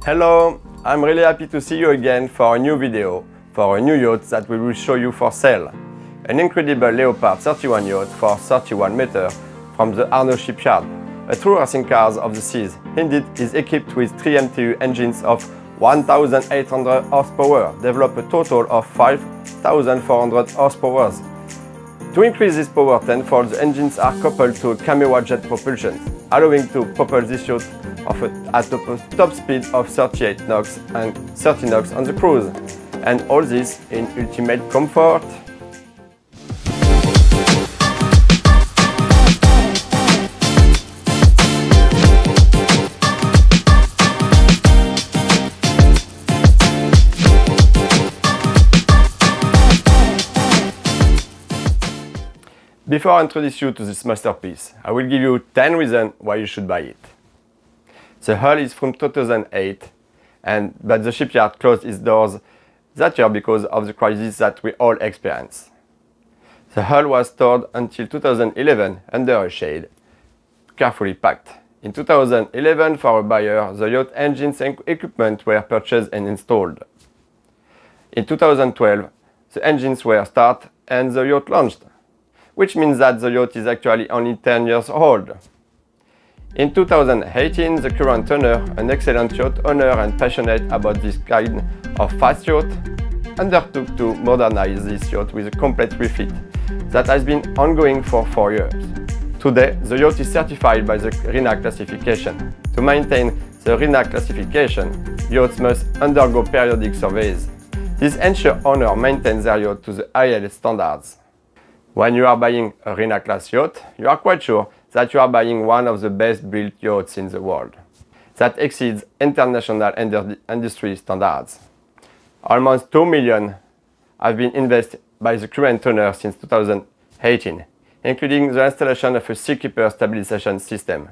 Hello, I'm really happy to see you again for a new video, for a new yacht that we will show you for sale. An incredible Leopard 31 yacht for 31 meters from the Arnaud shipyard. A true racing car of the seas. Indeed, is equipped with 3 MTU engines of 1,800 horsepower, develop a total of 5,400 horsepower. To increase this power tenfold, the engines are coupled to a camera jet propulsion, allowing to propel this yacht at a top speed of 38 knots and 30 knots on the cruise. And all this in ultimate comfort. Before I introduce you to this masterpiece, I will give you 10 reasons why you should buy it. The hull is from 2008, but the shipyard closed its doors that year because of the crisis that we all experienced. The hull was stored until 2011 under a shade, carefully packed. In 2011, for a buyer, the yacht engines and equipment were purchased and installed. In 2012, the engines were started and the yacht launched, which means that the yacht is actually only 10 years old. In 2018, the current owner, an excellent yacht owner and passionate about this kind of fast yacht, undertook to modernize this yacht with a complete refit that has been ongoing for 4 years. Today, the yacht is certified by the Rina classification. To maintain the Rina classification, yachts must undergo periodic surveys. This ensures owner maintains their yacht to the highest standards. When you are buying a Rina class yacht, you are quite sure that you are buying one of the best built yachts in the world, that exceeds international industry standards. Almost 2 million have been invested by the current owner since 2018, including the installation of a seakeeper stabilization system.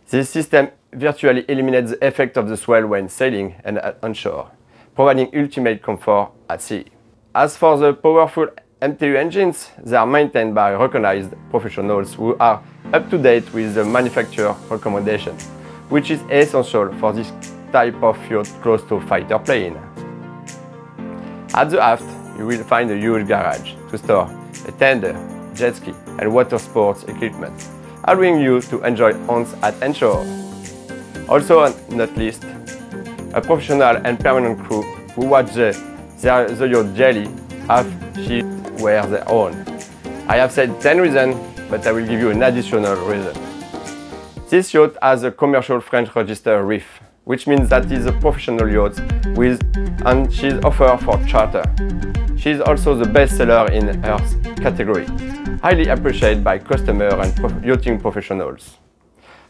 This system virtually eliminates the effect of the swell when sailing and onshore, providing ultimate comfort at sea. As for the powerful MTU engines, they are maintained by recognized professionals who are up to date with the manufacturer recommendation, which is essential for this type of yacht close to fighter plane. At the aft, you will find a huge garage to store a tender, jet ski and water sports equipment, allowing you to enjoy on shore. Also, and not least, a professional and permanent crew who watch the yacht daily have she were their own. I have said 10 reasons, but I will give you an additional reason. This yacht has a commercial French register reef, which means that it is a professional yacht and she is offered for charter. She is also the best seller in her category, highly appreciated by customers and yachting professionals.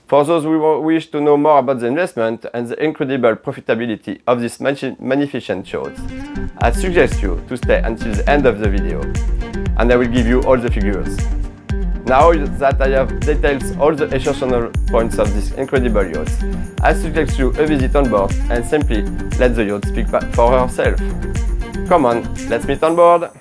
For those who wish to know more about the investment and the incredible profitability of this magnificent yacht, I suggest you to stay until the end of the video, and I will give you all the figures. Now that I have detailed all the essential points of this incredible yacht, I suggest you a visit on board and simply let the yacht speak for herself. Come on, let's meet on board!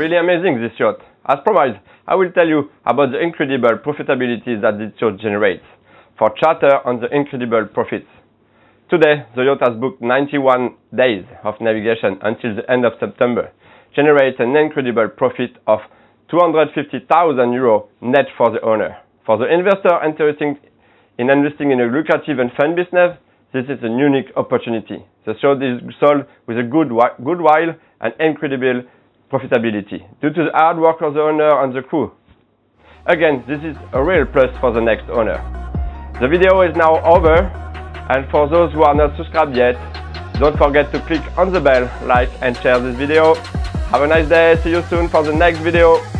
really amazing, this yacht. As promised, I will tell you about the incredible profitability that this yacht generates for charter and the incredible profits. Today, the yacht has booked 91 days of navigation until the end of September, generates an incredible profit of 250,000 euro net for the owner. For the investor interested in investing in a lucrative and fun business, this is a unique opportunity. The yacht is sold with a good while and incredible profitability due to the hard work of the owner and the crew. Again, this is a real plus for the next owner. The video is now over, and for those who are not subscribed yet, don't forget to click on the bell, like and share this video. Have a nice day, see you soon for the next video.